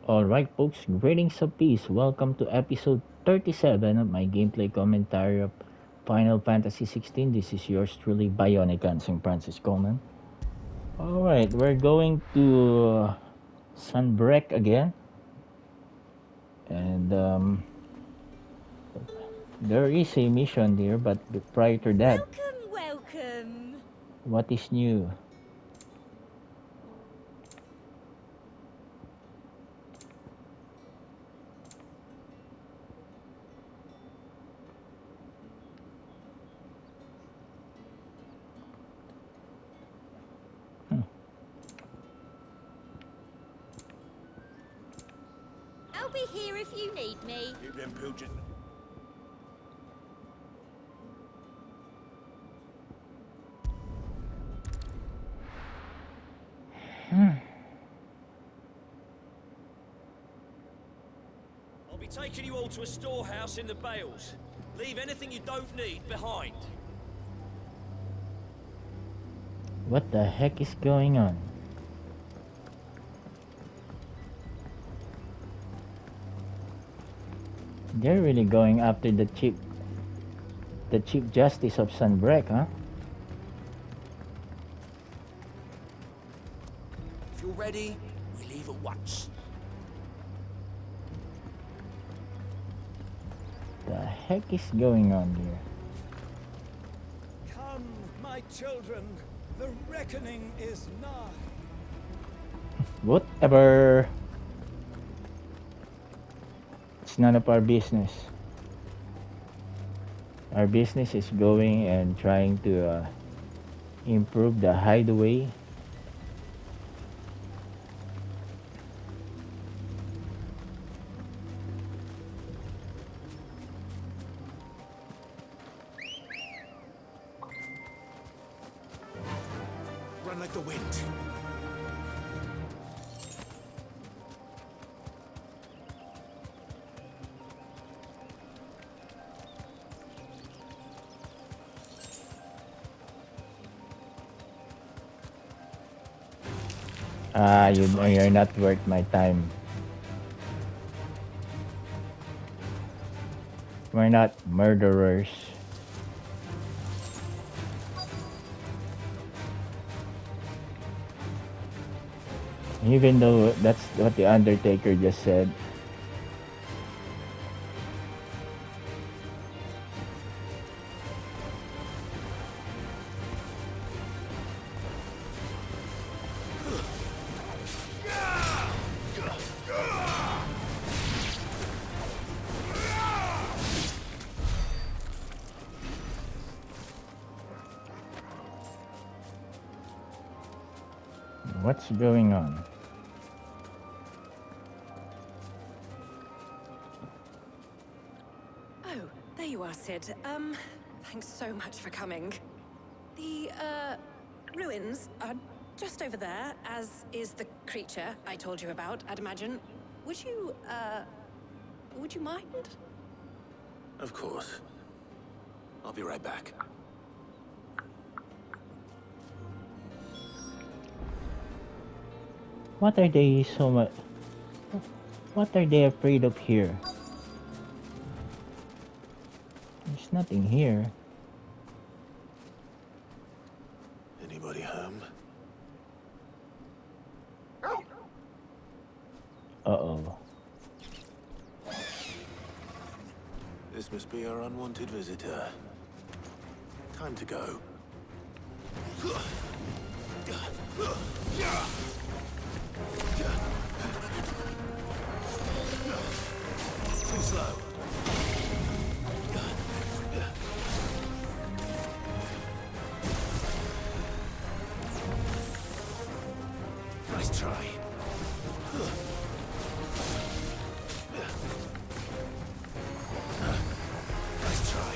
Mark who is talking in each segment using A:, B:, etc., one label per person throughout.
A: Alright, folks, greetings of peace. Welcome to episode 37 of my gameplay commentary of Final Fantasy 16. This is yours truly, Bionicanseng Francis Coleman. Alright, we're going to Sunbreak again. And there is a mission there, but prior to that,
B: Welcome.
A: what is new?
B: I'll be here if you need me.
C: Keep them pilgers.
D: I'll be taking you all to a storehouse in the Bales. Leave anything you don't need behind.
A: What the heck is going on? They're really going after the Chief Justice of Sunbreak, huh?
D: If you're ready, we leave at once.
A: The heck is going on here?
E: Come, my children, the reckoning is nigh.
A: Whatever. It's none of our business. Our business is going and trying to improve the hideaway.
C: Run like the wind.
A: You're not worth my time. We're not murderers. Even though that's what the Undertaker just said. What's going on?
F: Oh, there you are, Sid. Thanks so much for coming. The, ruins are just over there, as is the creature I told you about, I'd imagine. Would you mind?
C: Of course. I'll be right back.
A: What are they so much? What are they afraid of here? There's nothing here.
C: Anybody home?
A: Uh-oh.
C: This must be our unwanted visitor. Time to go. Too slow. Nice try. Nice try.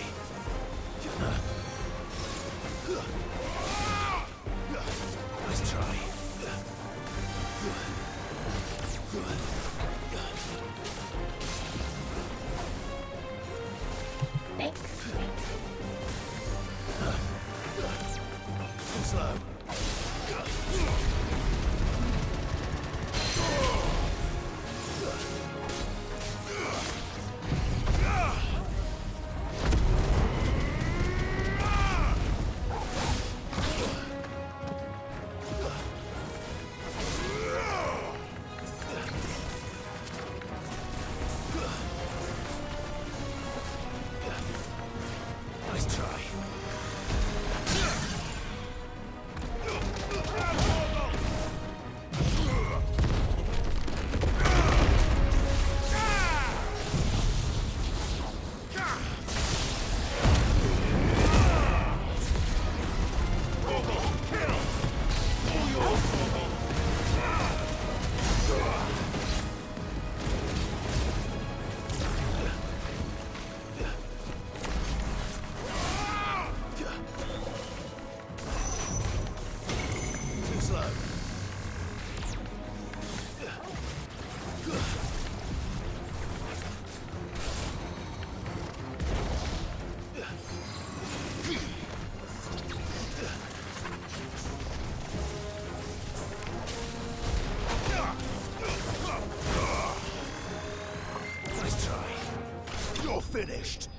C: Nice try. Too slow.
E: finished.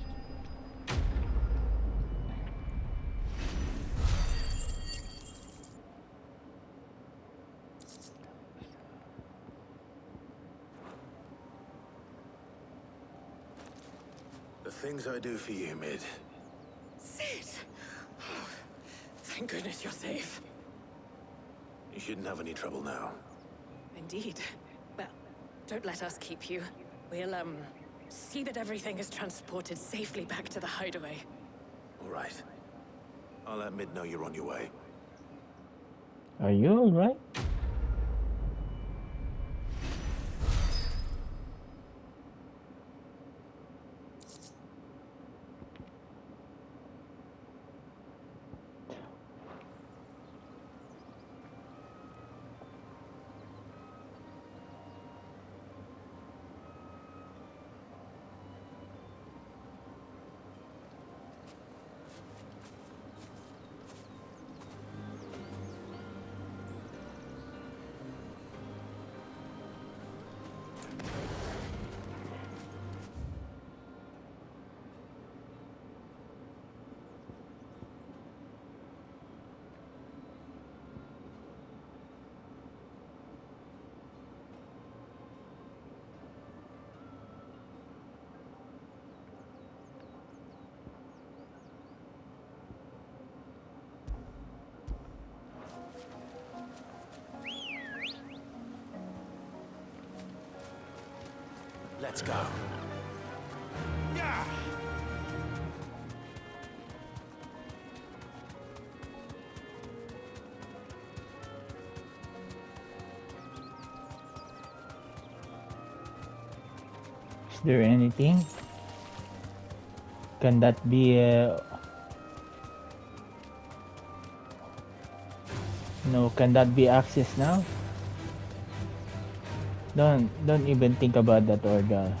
C: The things I do for you, Mid.
F: Sid! Oh, thank goodness you're safe.
C: You shouldn't have any trouble now.
F: Indeed. Well, don't let us keep you. We'll, see that everything is transported safely back to the hideaway.
C: All right. I'll let Mid know you're on your way.
A: Are you alright?
C: Let's go.
E: Yeah!
A: Is there anything? Can that be no, can that be accessed now? Don't even think about that, Orga.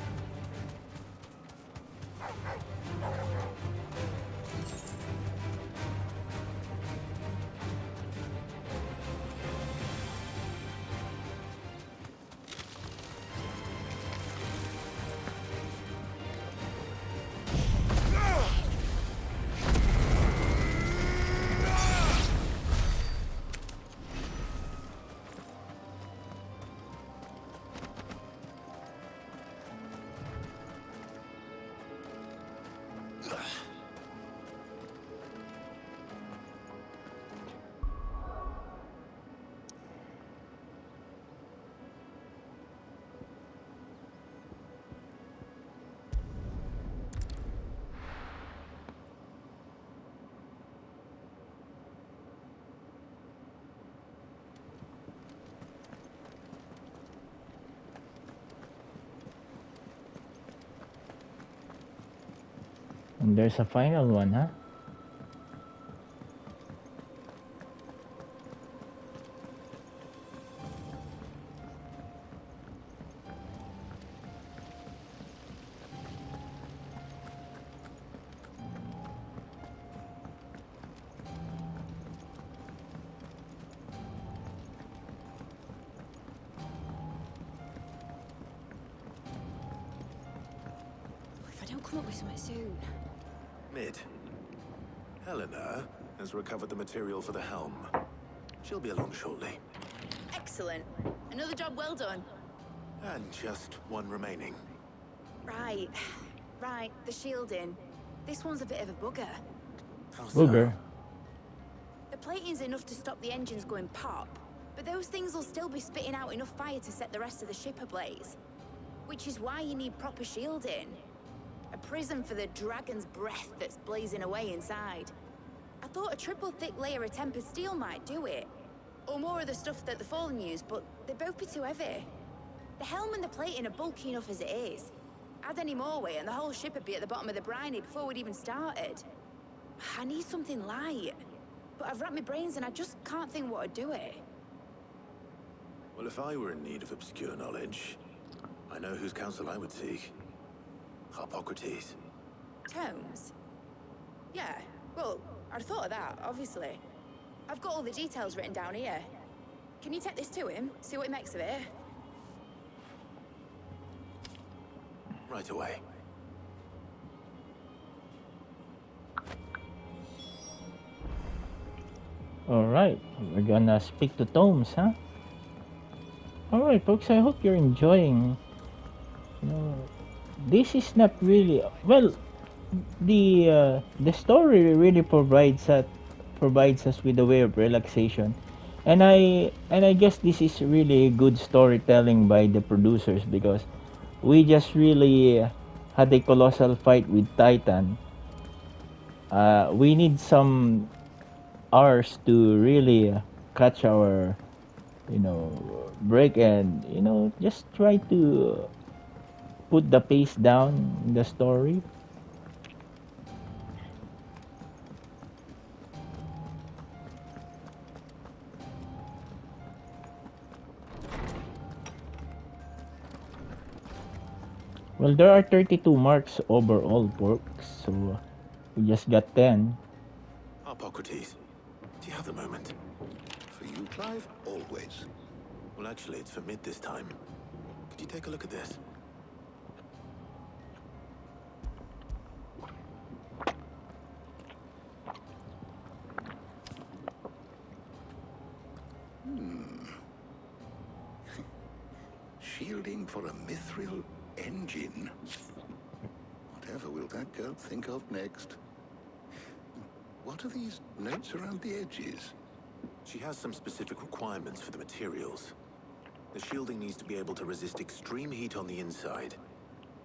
A: And there's a final one, huh?
B: If I don't come up with something soon.
C: Mid. Helena has recovered the material for the helm. She'll be along shortly.
B: Excellent. Another job well done.
C: And just one remaining.
B: Right. Right, the shielding. This one's a bit of a bugger.
C: How so?
A: Booger.
B: The plating's enough to stop the engines going pop, but those things will still be spitting out enough fire to set the rest of the ship ablaze. Which is why you need proper shielding. A prison for the dragon's breath that's blazing away inside. I thought a triple thick layer of tempered steel might do it. Or more of the stuff that the Fallen use, but they'd both be too heavy. The helm and the plating are bulky enough as it is. Add any more weight and the whole ship would be at the bottom of the briny before we'd even started. I need something light. But I've racked my brains and I just can't think what would do it.
C: Well, if I were in need of obscure knowledge, I know whose counsel I would seek. Hippocrates.
B: Tomes? Yeah, well, I'd thought of that, obviously. I've got all the details written down here. Can you take this to him, see what he makes of it?
C: Right away.
A: Alright, we're gonna speak to Tomes, huh? Alright, folks, I hope you're enjoying. You know, this is not really well. The story really provides us with a way of relaxation, and I guess this is really good storytelling by the producers because we just really had a colossal fight with Titan. We need some hours to really catch our break and just try to put the pace down in the story. Well, there are 32 marks overall, Porks, so we just got 10.
C: Hippocrates, do you have a moment?
G: For you, Clive, always.
C: Well, actually, it's for mid this time. Could you take a look at this?
G: Shielding for a mithril engine. Whatever will that girl think of next? What are these notes around the edges?
C: She has some specific requirements for the materials. The shielding needs to be able to resist extreme heat on the inside,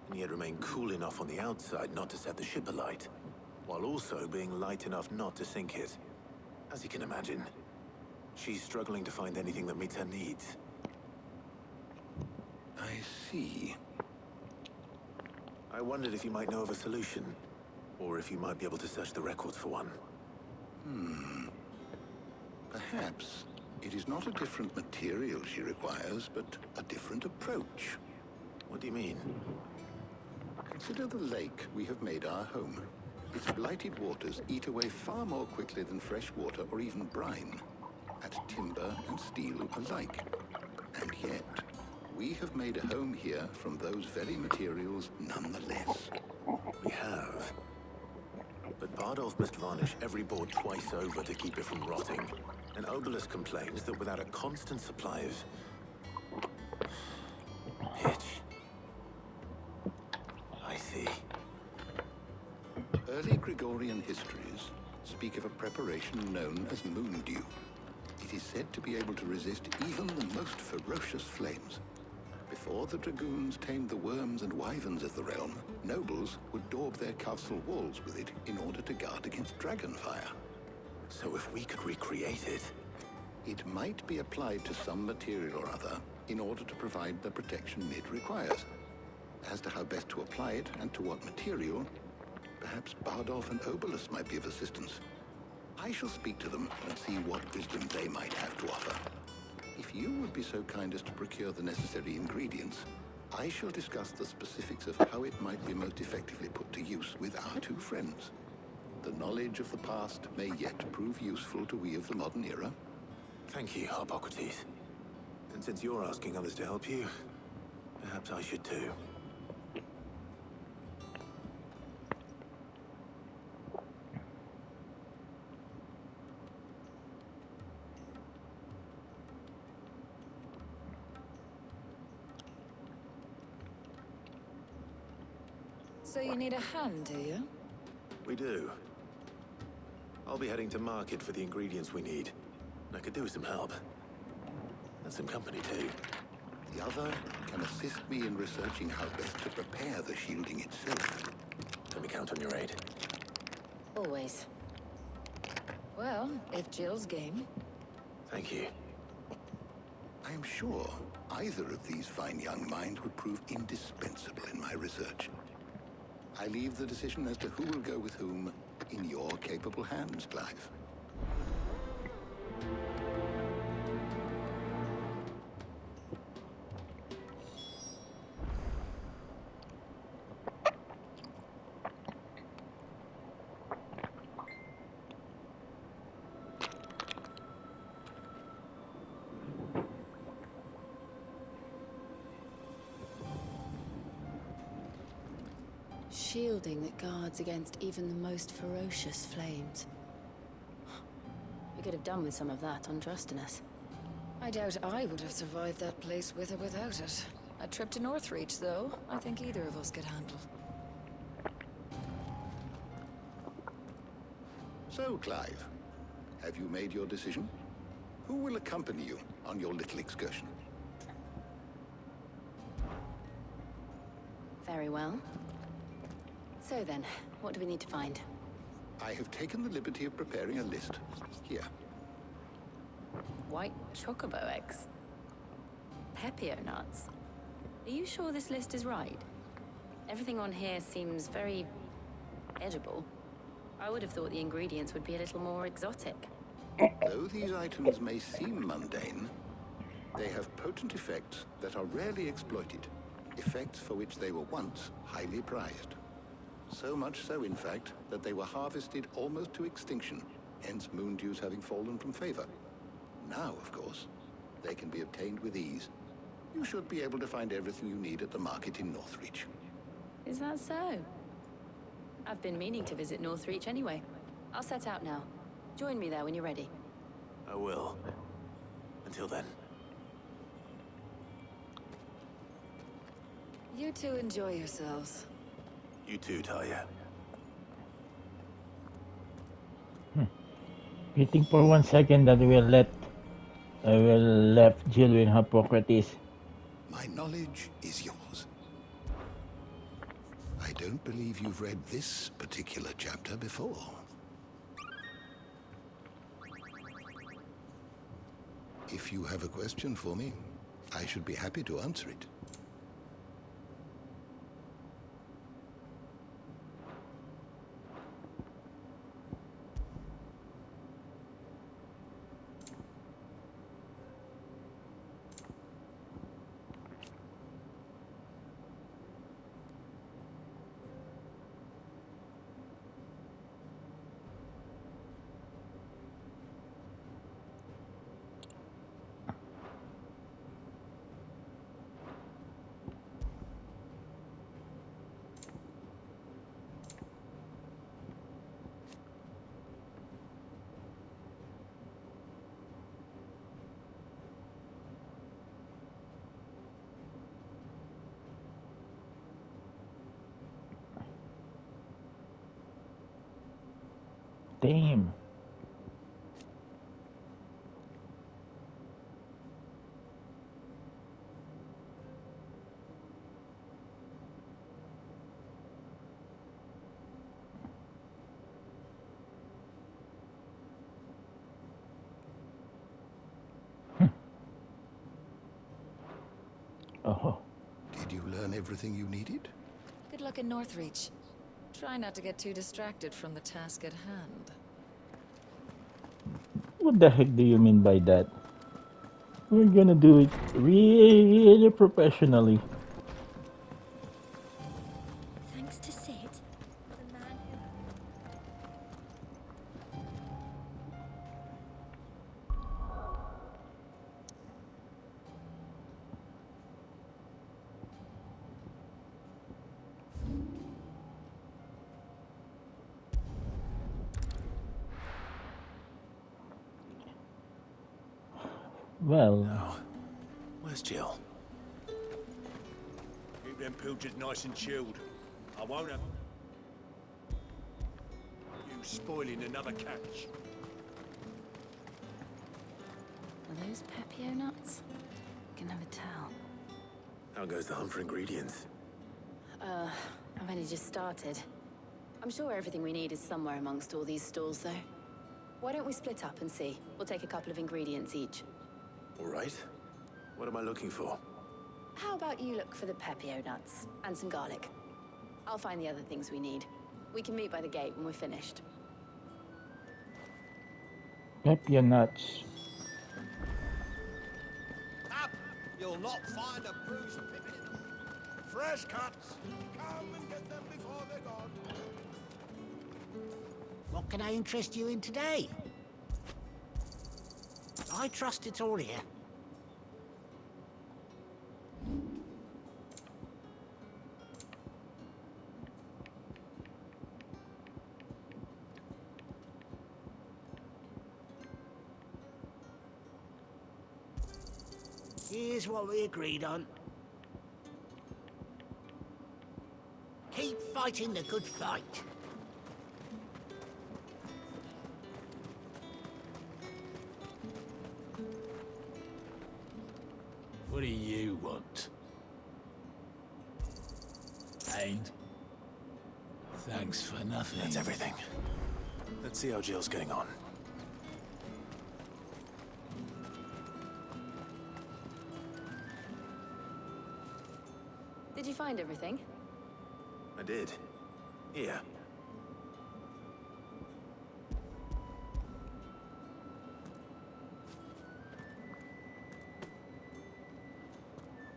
C: and yet remain cool enough on the outside not to set the ship alight, while also being light enough not to sink it. As you can imagine, she's struggling to find anything that meets her needs.
G: I see.
C: I wondered if you might know of a solution, or if you might be able to search the records for one.
G: Perhaps it is not a different material she requires, but a different approach.
C: What do you mean?
G: Consider the lake we have made our home. Its blighted waters eat away far more quickly than fresh water or even brine, at timber and steel alike. And yet, we have made a home here from those very materials nonetheless.
C: We have. But Bardolph must varnish every board twice over to keep it from rotting. And Obelus complains that without a constant supply of pitch. I see.
G: Early Gregorian histories speak of a preparation known as moon dew. It is said to be able to resist even the most ferocious flames. Before the dragoons tamed the worms and wyverns of the realm, nobles would daub their castle walls with it in order to guard against dragon fire.
C: So if we could recreate it...
G: It might be applied to some material or other in order to provide the protection it requires. As to how best to apply it and to what material, perhaps Bardolph and Obelus might be of assistance. I shall speak to them and see what wisdom they might have to offer. If you would be so kind as to procure the necessary ingredients, I shall discuss the specifics of how it might be most effectively put to use with our two friends. The knowledge of the past may yet prove useful to we of the modern era.
C: Thank you, Hippocrates. And since you're asking others to help you, perhaps I should too.
B: So you need a hand, do you?
C: We do. I'll be heading to market for the ingredients we need. I could do with some help. And some company too.
G: The other can assist me in researching how best to prepare the shielding itself.
C: Can we count on your aid?
B: Always. Well, if Jill's game.
C: Thank you.
G: I am sure either of these fine young minds would prove indispensable in my research. I leave the decision as to who will go with whom in your capable hands, Clive.
B: Shielding that guards against even the most ferocious flames.
H: We could have done with some of that untrustiness.
I: I doubt I would have survived that place with or without it. A trip to Northreach, though, I think either of us could handle.
G: So, Clive, have you made your decision? Who will accompany you on your little excursion?
H: Very well. So then, what do we need to find?
G: I have taken the liberty of preparing a list. Here.
H: White chocobo eggs. Pepio nuts. Are you sure this list is right? Everything on here seems very edible. I would have thought the ingredients would be a little more exotic.
G: Though these items may seem mundane, they have potent effects that are rarely exploited, effects for which they were once highly prized. So much so, in fact, that they were harvested almost to extinction, hence moon dews having fallen from favor. Now, of course, they can be obtained with ease. You should be able to find everything you need at the market in Northreach.
H: Is that so? I've been meaning to visit Northreach anyway. I'll set out now. Join me there when you're ready.
C: I will. Until then.
I: You two enjoy yourselves.
C: You too, Talia.
A: You think for 1 second that I will left Jill with Hippocrates?
G: My knowledge is yours. I don't believe you've read this particular chapter before. If you have a question for me, I should be happy to answer it.
A: Damn. Oh.
G: Did you learn everything you needed?
I: Good luck in Northreach. Try not to get too distracted from the task at hand.
A: What the heck do you mean by that? We're gonna do it really professionally.
J: Thanks to Sid, the man who...
A: Well,
C: Now, where's Jill?
D: Keep them pilchards nice and chilled. I won't have you spoiling another catch.
H: Are those Pepio nuts? Can never tell.
C: How goes the hunt for ingredients?
H: I've only just started. I'm sure everything we need is somewhere amongst all these stalls, though. Why don't we split up and see? We'll take a couple of ingredients each.
C: All right. What am I looking for?
H: How about you look for the Pepio nuts and some garlic? I'll find the other things we need. We can meet by the gate when we're finished.
A: Pepio nuts.
E: Up! You'll not find a bruised pippin. Fresh cuts. Come and get them before they're gone.
K: What can I interest you in today? I trust it's all here. Here's what we agreed on. Keep fighting the good fight.
E: What do you want? Ain't. Thanks for nothing.
C: That's everything. Let's see how Jill's getting on.
H: Did you find everything?
C: I did. Here.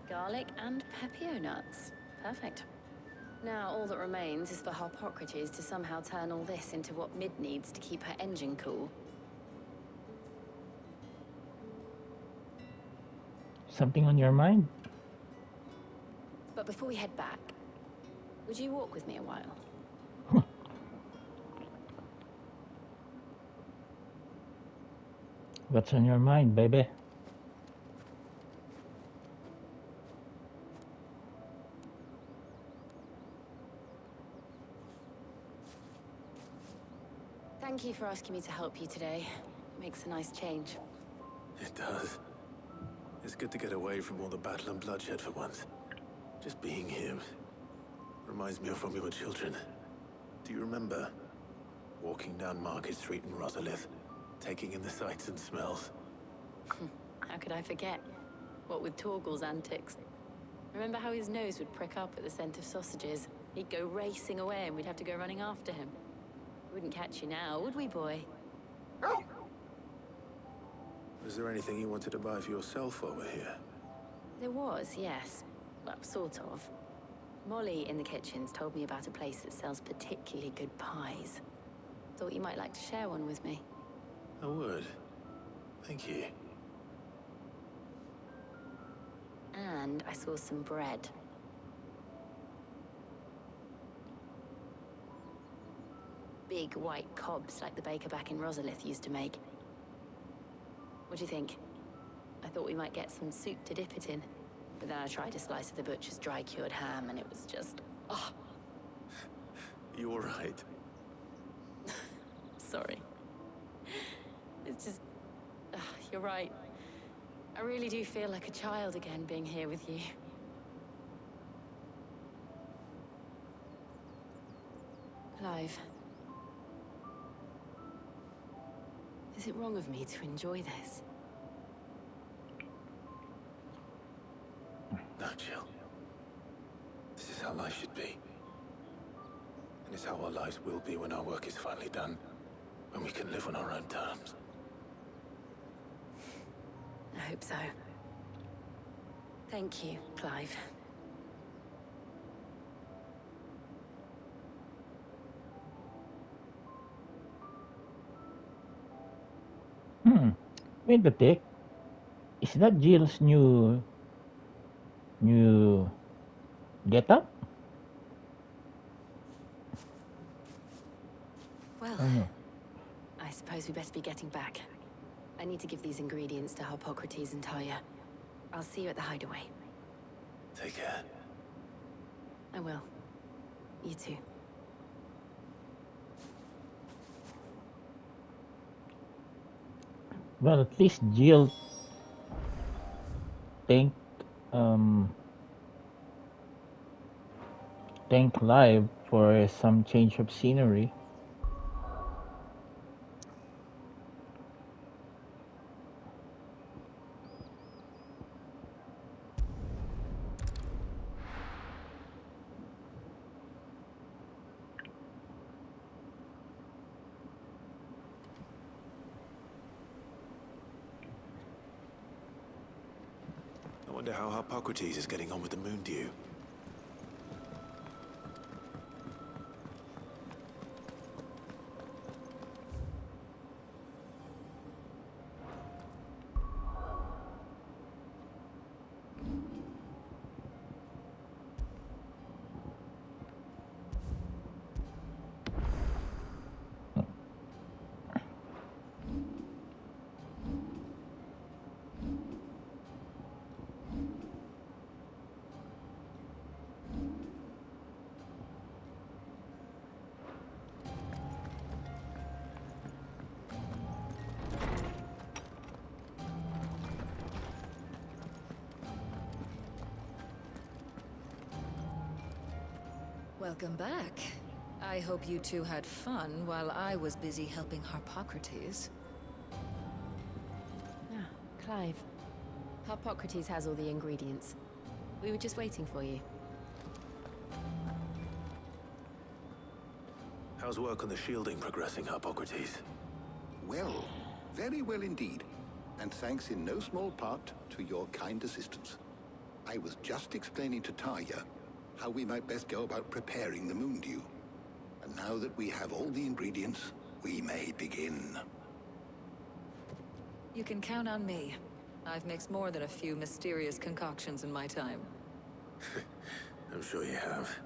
H: Garlic and pepio nuts. Perfect. Now all that remains is for Harpocrates to somehow turn all this into what Mid needs to keep her engine cool.
A: Something on your mind?
H: But before we head back, would you walk with me a while?
A: What's on your mind, baby?
H: Thank you for asking me to help you today. It makes a nice change.
C: It does. It's good to get away from all the battle and bloodshed for once. Just being here reminds me of when we were children. Do you remember? Walking down Market Street in Rosalith, taking in the sights and smells.
H: How could I forget? What with Torgal's antics. Remember how his nose would prick up at the scent of sausages? He'd go racing away and we'd have to go running after him. We wouldn't catch you now, would we, boy?
C: Was there anything you wanted to buy for yourself while we're here?
H: There was, yes. Well, sort of. Molly in the kitchens told me about a place that sells particularly good pies. Thought you might like to share one with me.
C: I would. Thank you.
H: And I saw some bread. Big white cobs like the baker back in Rosalith used to make. What do you think? I thought we might get some soup to dip it in. But then I tried a slice of the butcher's dry-cured ham and it was just... oh.
C: You all right?
H: Sorry. It's just... you're right. I really do feel like a child again being here with you. Clive. Is it wrong of me to enjoy this?
C: No, Jill. This is how life should be. And it's how our lives will be when our work is finally done. When we can live on our own terms.
H: I hope so. Thank you, Clive.
A: Wait a tick. Is that Jill's new getup?
H: Well,
A: Oh no.
H: I suppose we best be getting back. I need to give these ingredients to Harpocrates and Talia. I'll see you at the hideaway.
C: Take care.
H: I will. You too.
A: Well, at least Jill thank thank Live for some change of scenery.
C: I wonder how Harpocrates is getting on with the moon dew.
I: Welcome back. I hope you two had fun while I was busy helping Harpocrates.
H: Ah, Clive. Harpocrates has all the ingredients. We were just waiting for you.
C: How's work on the shielding progressing, Hippocrates?
G: Well, very well indeed. And thanks in no small part to your kind assistance. I was just explaining to Tarja how we might best go about preparing the moon dew. And now that we have all the ingredients, we may begin.
I: You can count on me. I've mixed more than a few mysterious concoctions in my time.
C: I'm sure you have.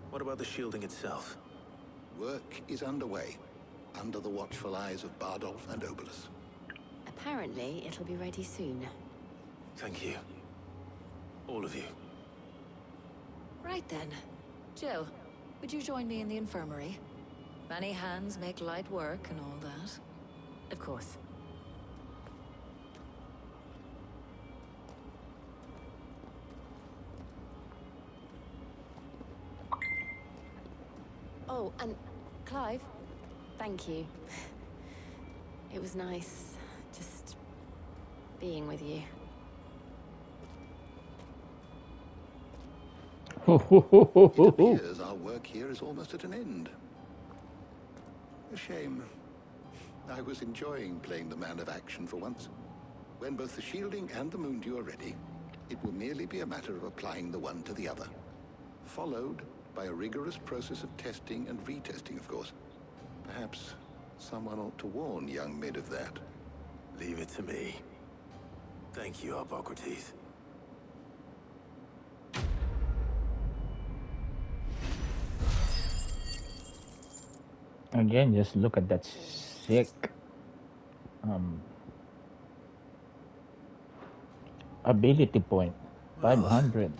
C: What about the shielding itself?
G: Work is underway, under the watchful eyes of Bardolph and Obolus.
H: Apparently, it'll be ready soon.
C: Thank you. All of you.
I: Right then. Jill, would you join me in the infirmary? Many hands make light work and all that.
H: Of course. Oh, and Clive, thank you. It was nice, just being with you.
G: It appears our work here is almost at an end. A shame. I was enjoying playing the man of action for once. When both the shielding and the moon dew are ready, it will merely be a matter of applying the one to the other. Followed by a rigorous process of testing and retesting, of course. Perhaps someone ought to warn young Mid of that.
C: Leave it to me. Thank you, Hippocrates.
A: Again, just look at that sick ability point. 500.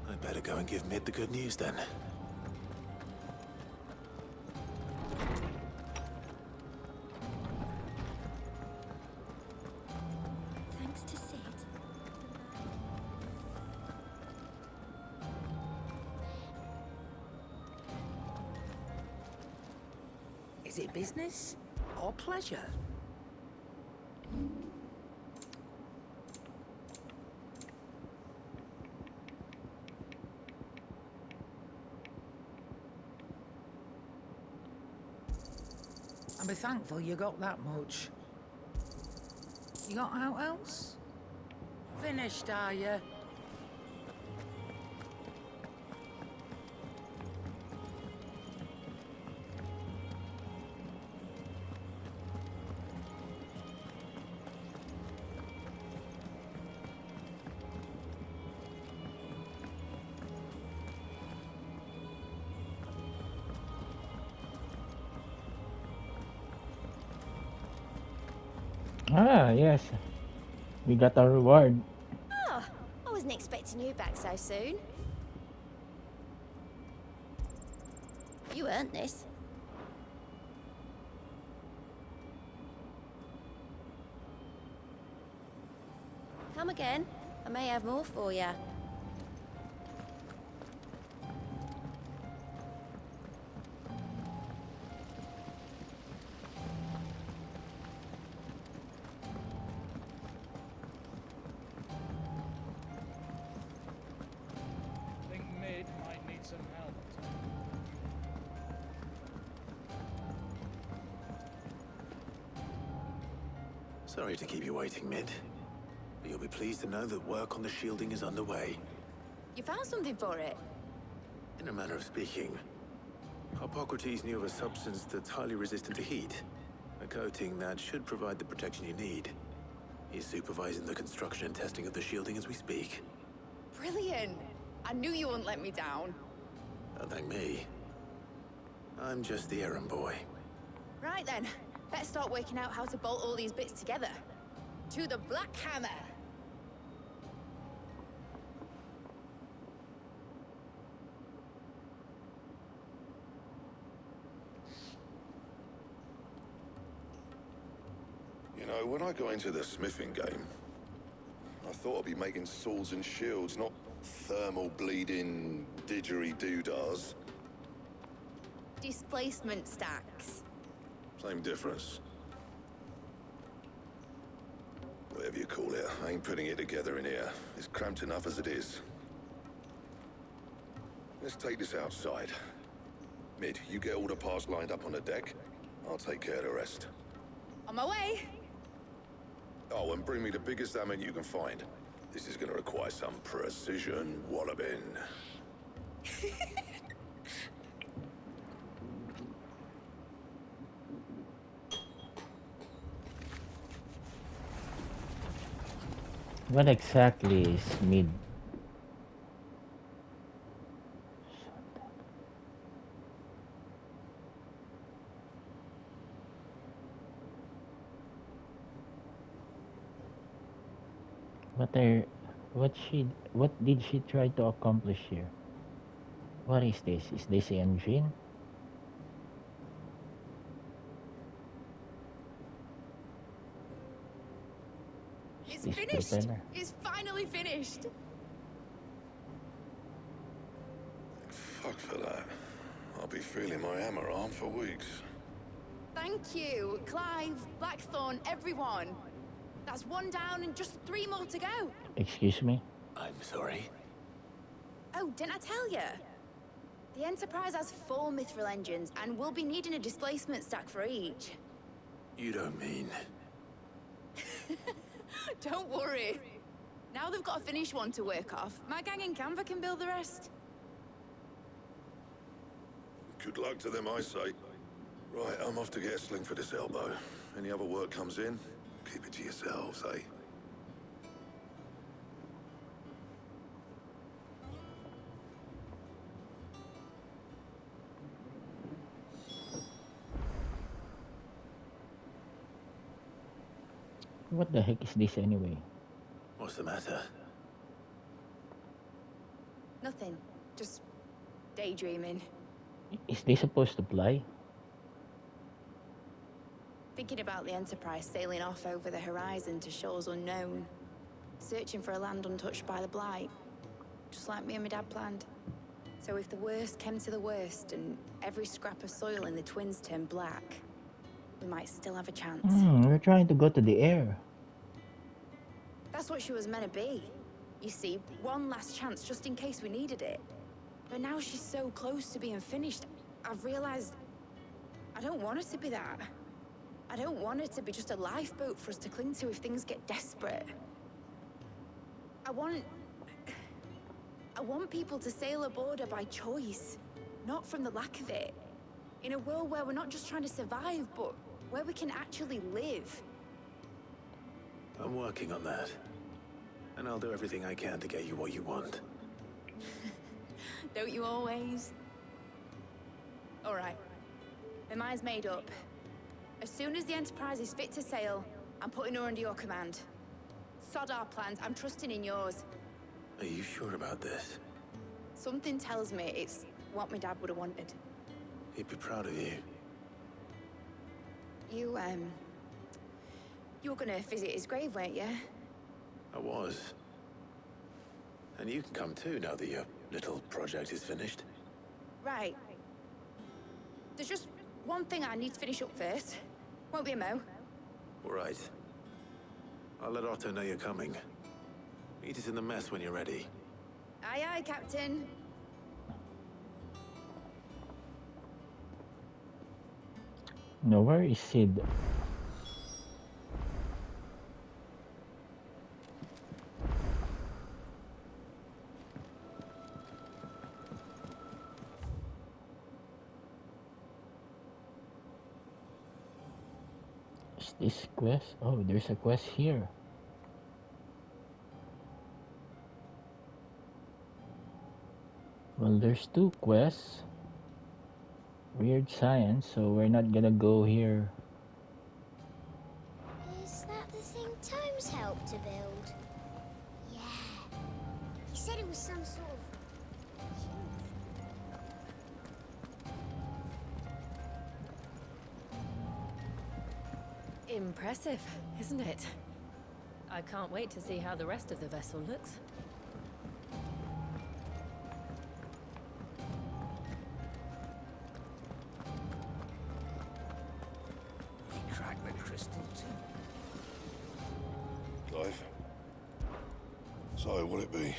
C: I'd better go and give Mid the good news then.
J: Thanks to Sid.
K: Is it business or pleasure? I'll be thankful you got that much. You got out else? Finished, are you?
A: Ah, yes. We got our reward.
B: Oh, I wasn't expecting you back so soon. You earned this. Come again. I may have more for you.
L: Think Mid might need some help.
C: Sorry to keep you waiting, Mid. But you'll be pleased to know that work on the shielding is underway.
B: You found something for it?
C: In a manner of speaking, Hippocrates knew of a substance that's highly resistant to heat. A coating that should provide the protection you need. He's supervising the construction and testing of the shielding as we speak.
B: Brilliant! I knew you wouldn't let me down.
C: Don't thank me. I'm just the errand boy.
B: Right then, let's start working out how to bolt all these bits together. To the Black Hammer!
E: You know, when I got into the smithing game, I thought I'd be making swords and shields, not thermal bleeding didgeridoo-dahs.
B: Displacement stacks.
E: Same difference. Whatever you call it, I ain't putting it together in here. It's cramped enough as it is. Let's take this outside. Mid, you get all the parts lined up on the deck. I'll take care of the rest.
B: On my way.
E: Oh, and bring me the biggest hammer you can find. This is gonna require some precision walloping.
A: What exactly is mid? What are what did she try to accomplish here? What is this? Is this the engine? Is
B: It's
A: this
B: finished.
A: propeller?
B: It's finally finished.
E: Fuck for that. I'll be feeling my hammer arm for weeks.
B: Thank you, Clive, Blackthorn, everyone. That's one down and just 3 more to go.
A: Excuse me?
C: I'm sorry.
B: Oh, didn't I tell you? The Enterprise has 4 mithril engines, and we'll be needing a displacement stack for each.
C: You don't mean...
B: Don't worry. Now they've got a finished one to work off. My gang in Canva can build the rest.
E: Good luck to them, I say. Right, I'm off to get a sling for this elbow. Any other work comes in, keep it to yourselves, eh?
A: What the heck is this anyway?
C: What's the matter?
B: Nothing. Just daydreaming.
A: Is this supposed to fly?
B: Thinking about the Enterprise sailing off over the horizon to shores unknown. Searching for a land untouched by the Blight. Just like me and my dad planned. So if the worst came to the worst and every scrap of soil in the Twins turned black, we might still have a chance.
A: We're trying to go to the air.
B: That's what she was meant to be. You see, one last chance just in case we needed it. But now she's so close to being finished, I've realized I don't want her to be that. I don't want her to be just a lifeboat for us to cling to if things get desperate. I want people to sail aboard her by choice, not from the lack of it. In a world where we're not just trying to survive, but where we can actually live.
C: I'm working on that. And I'll do everything I can to get you what you want.
B: Don't you always? All right. My mind's made up. As soon as the Enterprise is fit to sail, I'm putting her under your command. Sod our plans, I'm trusting in yours.
C: Are you sure about this?
B: Something tells me it's what my dad would have wanted.
C: He'd be proud of you.
B: You were gonna visit his grave, weren't you?
C: I was. And you can come too now that your little project is finished.
B: Right. There's just one thing I need to finish up first. Won't be a mo.
C: All right. I'll let Otto know you're coming. Meet us in the mess when you're ready.
B: Aye, aye, Captain.
A: No, where is Sid? Is this quest? Oh, there's a quest here. Well, there's 2 quests. Weird science, so we're not gonna go here.
J: Is that the thing Tomes helped to build? Yeah. He said it was some sort of...
H: Impressive, isn't it? I can't wait to see how the rest of the vessel looks.
E: So, what'll it be?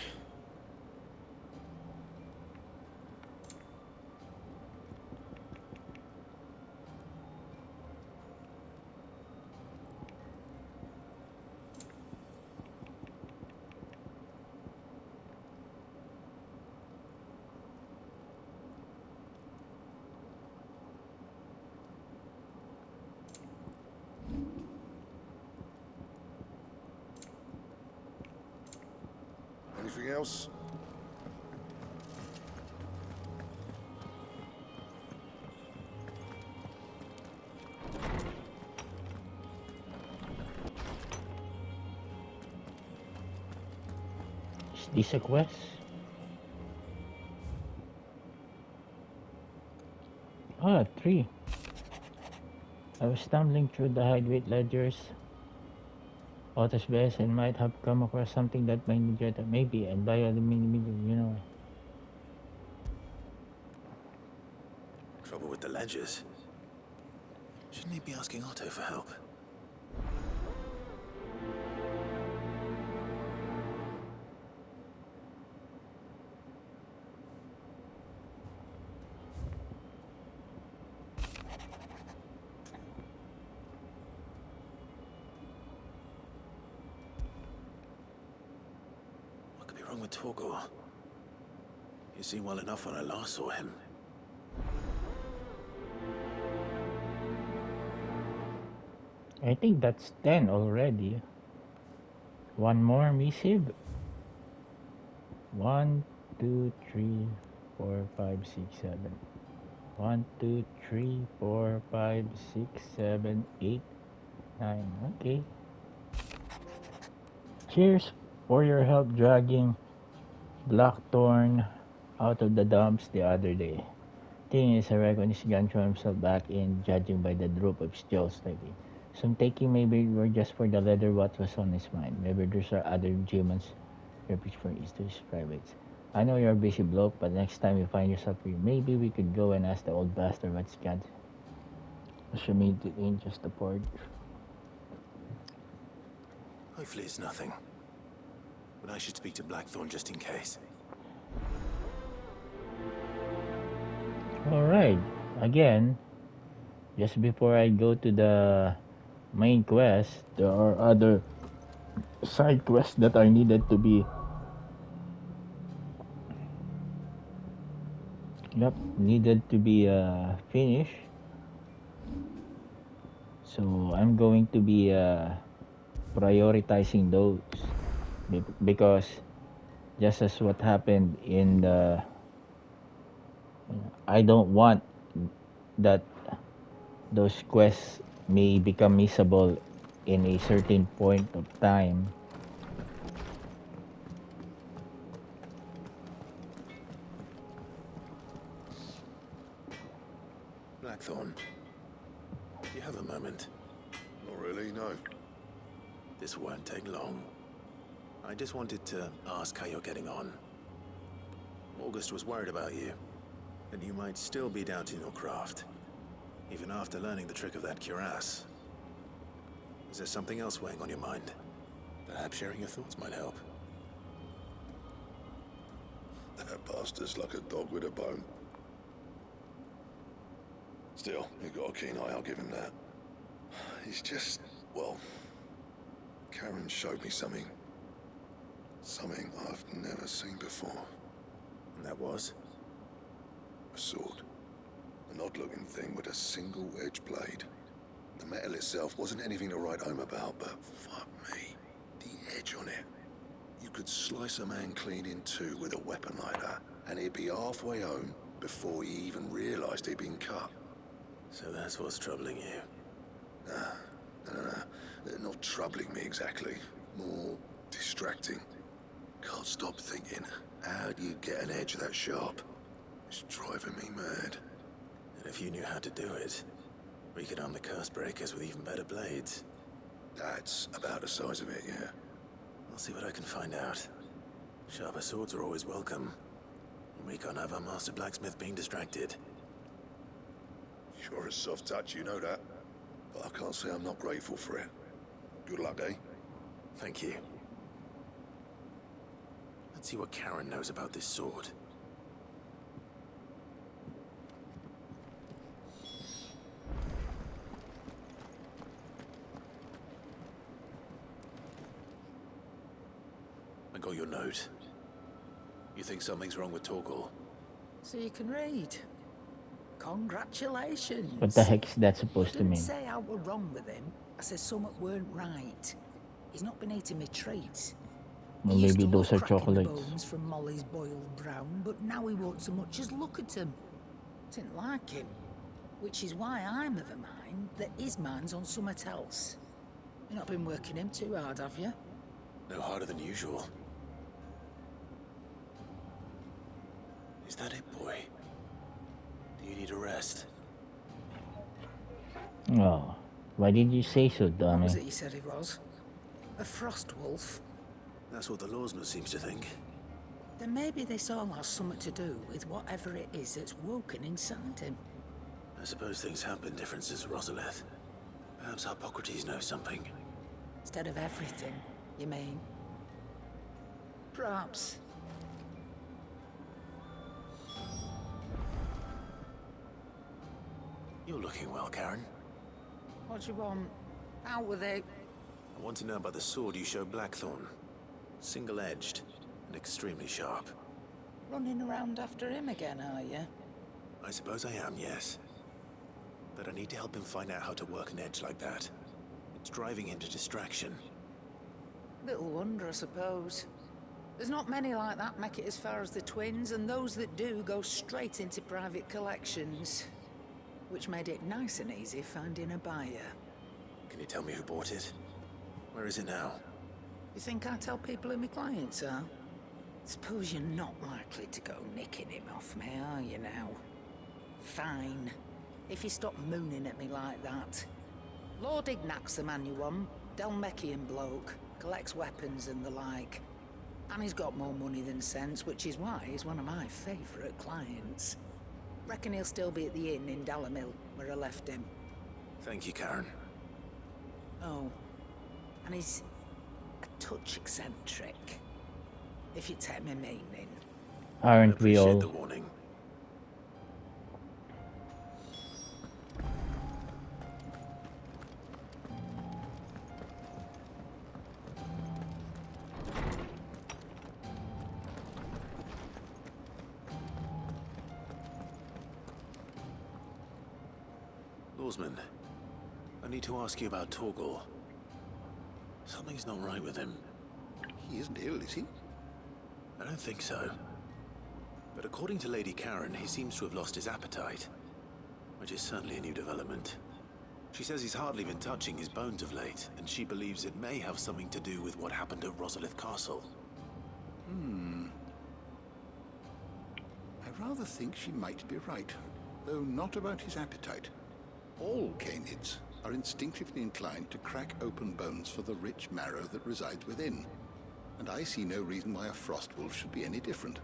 E: Anything else?
A: Is this a quest? Ah, 3. I was stumbling through the hideaway ledgers. Otto's best and might have come across something that might need your time. Maybe, and by the you know.
C: Trouble with the ledgers. Shouldn't he be asking Otto for help? What could be wrong with Torgor? He seemed well enough when I last saw him.
A: I think that's 10 already. One more missive. 1, 2, 3, 4, 5, 6, 7. 1, 2, 3, 4, 5, 6, 7, 8, 9. Okay. Cheers for your help dragging Blackthorn out of the dumps the other day. Thing is, I reckon he's gonna throw himself back in, judging by the droop of his jaws lately. So I'm thinking maybe we're just for the leather what was on his mind. Maybe there's other demons refuge for his privates. I know you're a busy bloke, but next time you find yourself free, maybe we could go and ask the old bastard what's got. Should mean it ain't just a port.
C: Hopefully it's nothing. But I should speak to Blackthorn just in case.
A: Alright, again, just before I go to the main quest, there are other side quests that are needed to be finished. So I'm going to be prioritizing those because just as what happened in the I don't want that those quests may become missable in a certain point of time.
C: Blackthorn, do you have a moment?
E: Not really, no.
C: This won't take long. I just wanted to ask how you're getting on. August was worried about you, and you might still be doubting your craft, even after learning the trick of that cuirass. Is there something else weighing on your mind? Perhaps sharing your thoughts might help.
E: That bastard's like a dog with a bone. Still, he got a keen eye, I'll give him that. He's just, well, Karen showed me something. Something I've never seen before.
C: And that was?
E: A sword. An odd-looking thing with a single-edged blade. The metal itself wasn't anything to write home about, but fuck me, the edge on it. You could slice a man clean in two with a weapon like that, and he'd be halfway home before he even realized he'd been cut.
C: So that's what's troubling you?
E: Nah. Not troubling me exactly. More distracting. Can't stop thinking, how do you get an edge that sharp? It's driving me mad.
C: And if you knew how to do it, we could arm the curse breakers with even better blades.
E: That's about the size of it, yeah.
C: I'll see what I can find out. Sharper swords are always welcome. And we can't have our master blacksmith being distracted.
E: You're a soft touch, you know that. But I can't say I'm not grateful for it. Good luck, eh?
C: Thank you. Let's see what Karen knows about this sword. I got your note. You think something's wrong with Torgal?
K: So you can read. Congratulations.
A: What the heck is that supposed to
K: Didn't
A: mean?
K: say I were wrong with him. I said something weren't right. He's not been eating me treats.
A: Well,
K: He used
A: maybe
K: to
A: those
K: love
A: are
K: cracking the
A: chocolates.
K: bones from Molly's boiled brown, but now he won't so much as look at him. Didn't like him. Which is why I'm of a mind that his mind's on something else. You've not been working him too hard, have you?
C: No harder than usual. Is that it, boy? Do you need a rest?
A: Oh, why did you say so,
K: What
A: dummy?
K: was it you said he was? A frost wolf?
C: That's what the lawsman seems to think.
K: Then maybe this all has something to do with whatever it is that's woken inside him.
C: I suppose things have been different since Rosalith. Perhaps Hippocrates knows something.
K: Instead of everything, you mean? Perhaps.
C: You're looking well, Karen.
K: What do you want? Out with it.
C: I want to know about the sword you showed Blackthorn. Single-edged and extremely sharp.
K: Running around after him again, are you?
C: I suppose I am, yes. But I need to help him find out how to work an edge like that. It's driving him to distraction.
K: Little wonder, I suppose. There's not many like that make it as far as the twins, and those that do go straight into private collections. Which made it nice and easy finding a buyer.
C: Can you tell me who bought it? Where is it now?
K: You think I tell people who my clients are? Suppose you're not likely to go nicking him off me, are you now? Fine. If you stop mooning at me like that. Lord Ignac's the man you want. Delmechian bloke. Collects weapons and the like. And he's got more money than sense, which is why he's one of my favourite clients. Reckon he'll still be at the inn in Dalamil, where I left him.
C: Thank you, Karen.
K: Oh. And he's a touch eccentric. If you take my meaning.
A: Aren't we
C: Appreciate
A: all?
C: the warning. Lawsman, I need to ask you about Torgal. Something's not right with him.
G: He isn't ill, is he?
C: I don't think so. But according to Lady Karen, he seems to have lost his appetite. Which is certainly a new development. She says he's hardly been touching his bones of late, and she believes it may have something to do with what happened at Rosalith Castle.
G: I rather think she might be right, though not about his appetite. All canids are instinctively inclined to crack open bones for the rich marrow that resides within, and I see no reason why a frost wolf should be any different.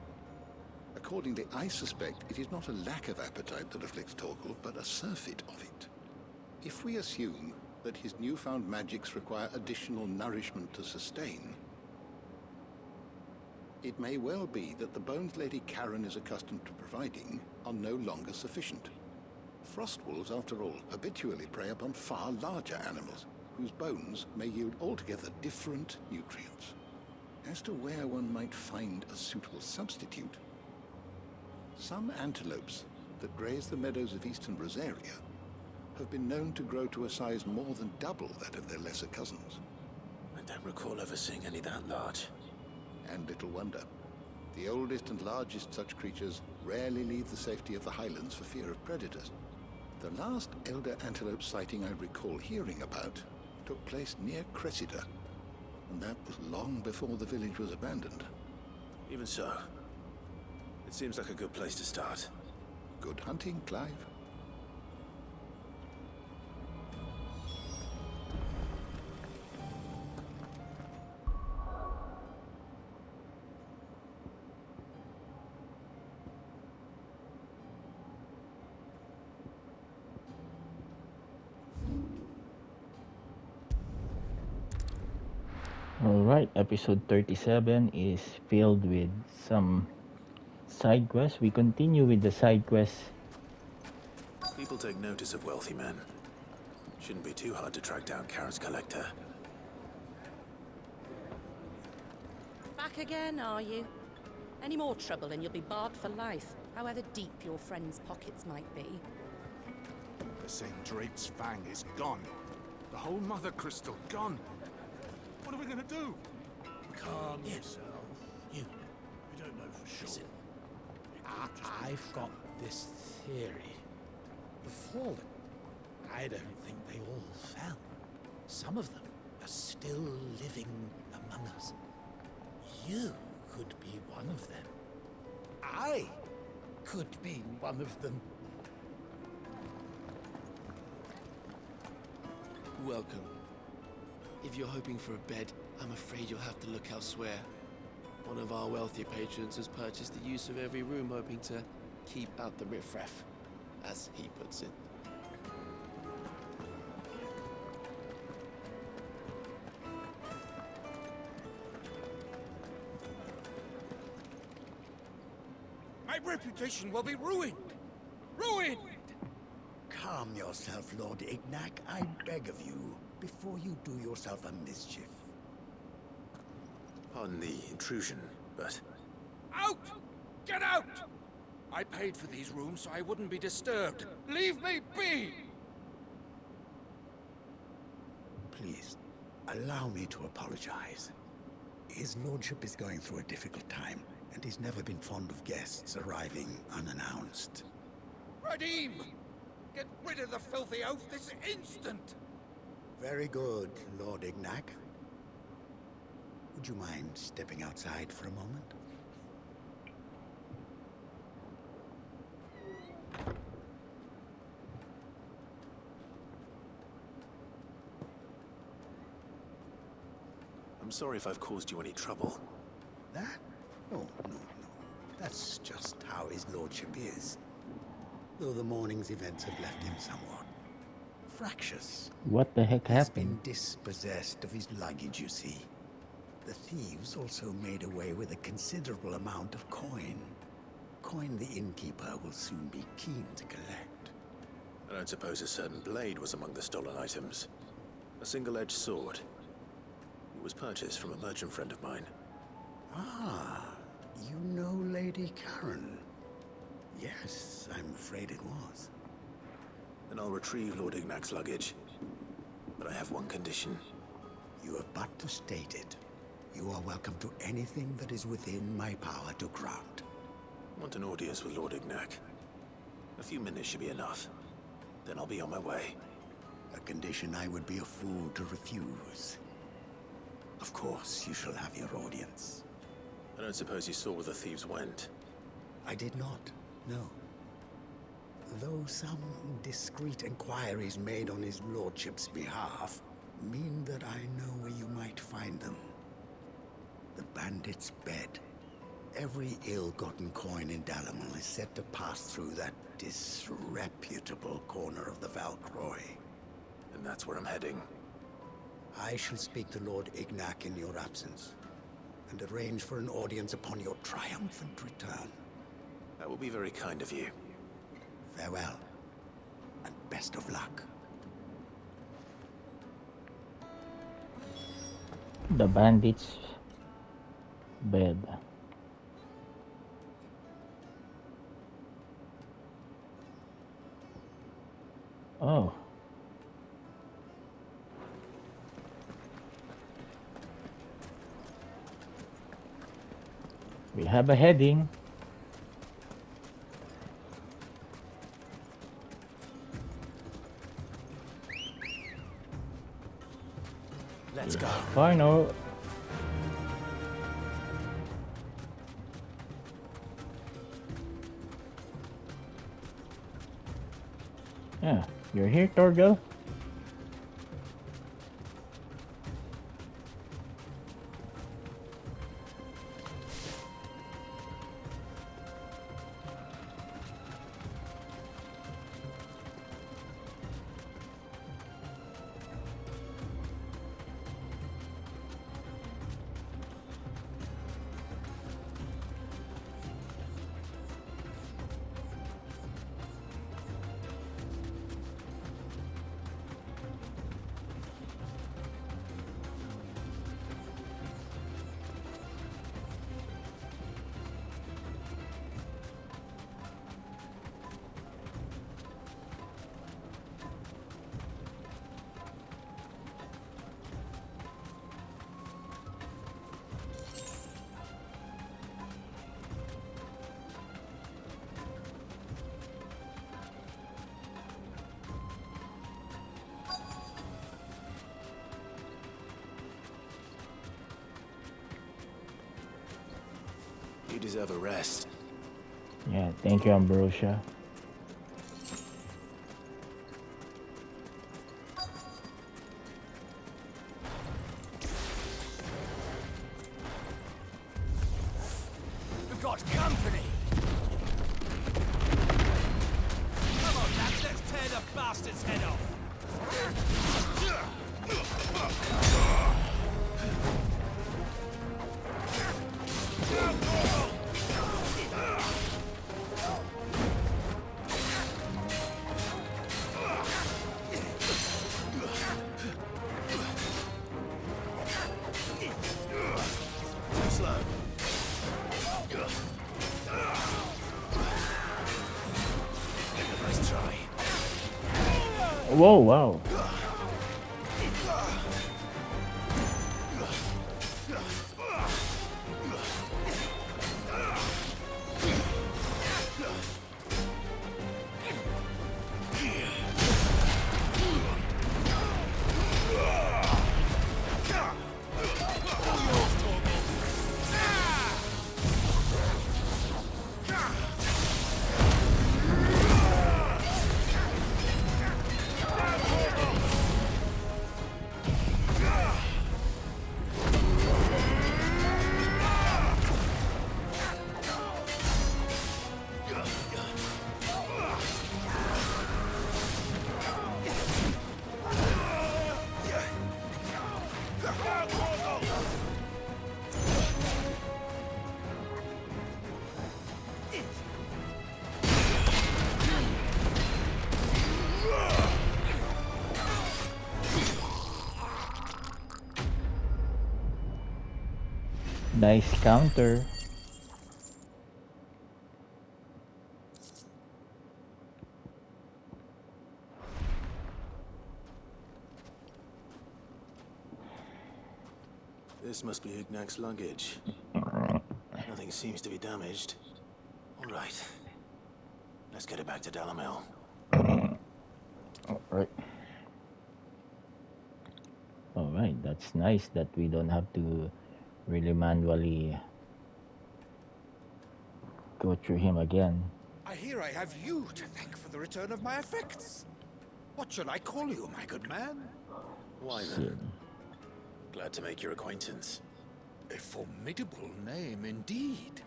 G: Accordingly, I suspect it is not a lack of appetite that afflicts Torgal, but a surfeit of it. If we assume that his newfound magics require additional nourishment to sustain, it may well be that the bones Lady Karen is accustomed to providing are no longer sufficient. Frost wolves, after all, habitually prey upon far larger animals, whose bones may yield altogether different nutrients. As to where one might find a suitable substitute, some antelopes that graze the meadows of eastern Rosaria have been known to grow to a size more than double that of their lesser cousins.
C: I don't recall ever seeing any that large.
G: And little wonder. The oldest and largest such creatures rarely leave the safety of the highlands for fear of predators. The last elder antelope sighting I recall hearing about took place near Cressida, and that was long before the village was abandoned.
C: Even so, it seems like a good place to start.
G: Good hunting, Clive.
A: Alright. Alright, episode 37 is filled with some side quests. We continue with the side quests.
C: People take notice of wealthy men. Shouldn't be too hard to track down Karen's collector.
M: Back again, are you? Any more trouble and you'll be barred for life, however deep your friend's pockets might be.
N: The same Drake's fang is gone. The whole Mother Crystal gone. What are we gonna do?
L: Calm yourself. You don't know for sure. I've got this theory. The Fallen, I don't think they all fell. Some of them are still living among us. You could be one of them. I could be one of them.
O: Welcome. If you're hoping for a bed, I'm afraid you'll have to look elsewhere. One of our wealthier patrons has purchased the use of every room, hoping to keep out the riffraff, as he puts it.
L: My reputation will be ruined! Ruined!
P: Calm yourself, Lord Ignac, I beg of you, before you do yourself a mischief.
C: Pardon the intrusion, but...
L: Out! Get out! I paid for these rooms so I wouldn't be disturbed. Leave me be!
P: Please, allow me to apologize. His lordship is going through a difficult time, and he's never been fond of guests arriving unannounced.
L: Radim! Get rid of the filthy oaf this instant!
P: Very good, Lord Ignac. Would you mind stepping outside for a moment?
C: I'm sorry if I've caused you any trouble.
P: That? Oh, no. That's just how his lordship is. Though the morning's events have left him somewhat fractious.
A: What the heck
P: He's
A: happened?
P: been dispossessed of his luggage, you see. The thieves also made away with a considerable amount of coin. Coin the innkeeper will soon be keen to collect.
C: I don't suppose a certain blade was among the stolen items. A single-edged sword. It was purchased from a merchant friend of mine.
P: Ah, you know Lady Karen. Yes, I'm afraid it was.
C: Then I'll retrieve Lord Ignac's luggage. But I have one condition.
P: You have but to state it. You are welcome to anything that is within my power to grant.
C: I want an audience with Lord Ignac. A few minutes should be enough. Then I'll be on my way.
P: A condition I would be a fool to refuse. Of course, you shall have your audience.
C: I don't suppose you saw where the thieves went.
P: I did not, no. Though some discreet inquiries made on his lordship's behalf mean that I know where you might find them. The bandit's bed. Every ill-gotten coin in Dalamal is said to pass through that disreputable corner of the Valcroy.
C: And that's where I'm heading.
P: I shall speak to Lord Ignac in your absence, and arrange for an audience upon your triumphant return.
C: That will be very kind of you.
P: Farewell, and best of luck.
A: The bandit's bed. Oh. We have a heading.
L: Let's go.
A: Final. Yeah, you're here, Torgal.
C: deserve a rest.
A: Yeah, thank you, Ambrosia.
D: We've got company! Come on, lads, let's tear the bastard's head off!
C: Too slow. Nice try.
A: Whoa, wow. Nice counter.
C: This must be Ignac's luggage. Nothing seems to be damaged. All right. Let's get it back to Dalamel.
A: Alright. Alright, that's nice that we don't have to really manually go through him again.
P: I hear I have you to thank for the return of my effects. What should I call you, my good man?
C: Wyvern. Glad to make your acquaintance.
P: A formidable name indeed.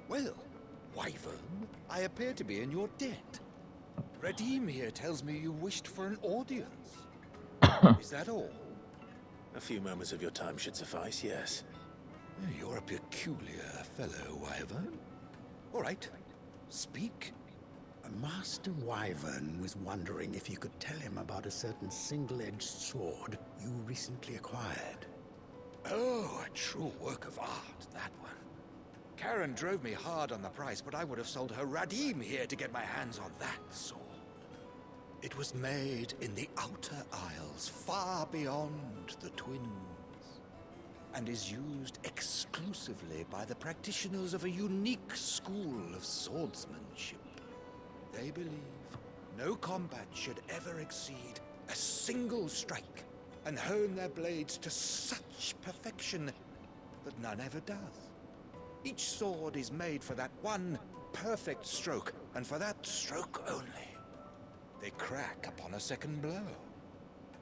P: Well, Wyvern, I appear to be in your debt. Redeem here tells me you wished for an audience. Is that all?
C: A few moments of your time should suffice, yes.
P: You're a peculiar fellow, Wyvern. All right, speak. Master Wyvern was wondering if you could tell him about a certain single-edged sword you recently acquired. Oh, a true work of art, that one. Karen drove me hard on the price, but I would have sold her Radim here to get my hands on that sword. It was made in the Outer Isles, far beyond the Twins, and is used exclusively by the practitioners of a unique school of swordsmanship. They believe no combat should ever exceed a single strike, and hone their blades to such perfection that none ever does. Each sword is made for that one perfect stroke, and for that stroke only. They crack upon a second blow.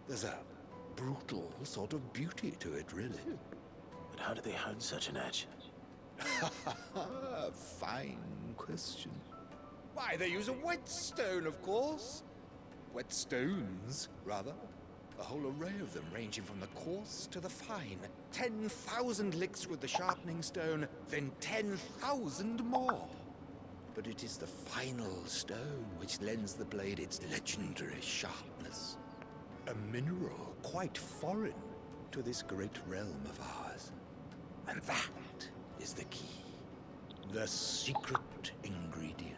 P: There's a brutal sort of beauty to it, really.
C: But how do they hone such an edge?
P: Fine question. Why, they use a whetstone, of course. Whetstones, rather. A whole array of them, ranging from the coarse to the fine. 10,000 licks with the sharpening stone, then 10,000 more. But it is the final stone which lends the blade its legendary sharpness. A mineral quite foreign to this great realm of ours. And that is the key. The secret ingredient.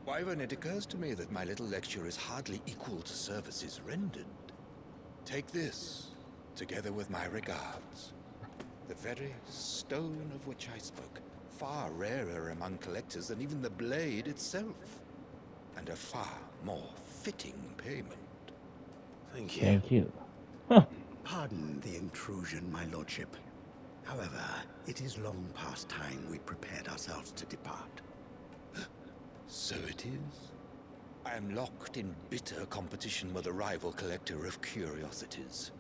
P: Wyvern, it occurs to me that my little lecture is hardly equal to services rendered. Take this, together with my regards. The very stone of which I spoke, far rarer among collectors than even the blade itself, and a far more fitting payment.
C: Thank you.
A: Thank you.
P: Pardon the intrusion, my lordship. However, it is long past time we prepared ourselves to depart.
Q: So it is. I am locked in bitter competition with a rival collector of curiosities.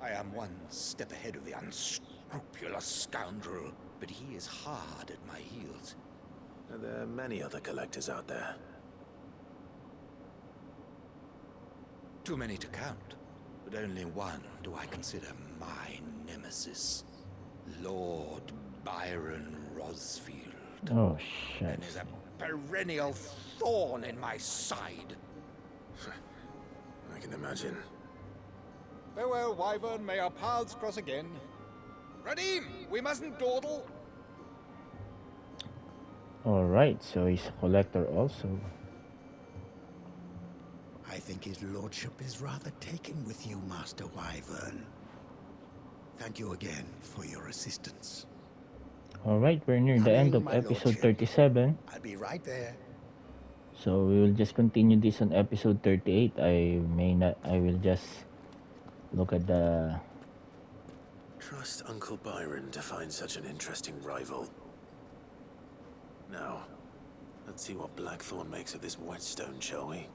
Q: I am one step ahead of the unscrupulous scoundrel, but he is hard at my heels.
C: Are there many other collectors out there?
Q: Too many to count, but only one do I consider my nemesis. Lord Byron Rosfield.
A: Oh, shit.
Q: And is a perennial thorn in my side.
C: I can imagine.
R: Farewell, Wyvern. May our paths cross again. Radim, we mustn't dawdle.
A: Alright, so he's a collector also.
P: I think his lordship is rather taken with you, Master Wyvern. Thank you again for your assistance.
A: Alright, we're near the end of episode 37.
P: I'll be right there.
A: So we will just continue this on episode 38. I will just look at the...
C: Trust Uncle Byron to find such an interesting rival. Now, let's see what Blackthorn makes of this whetstone, shall we?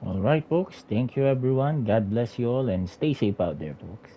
A: Alright, folks. Thank you, everyone. God bless you all and stay safe out there, folks.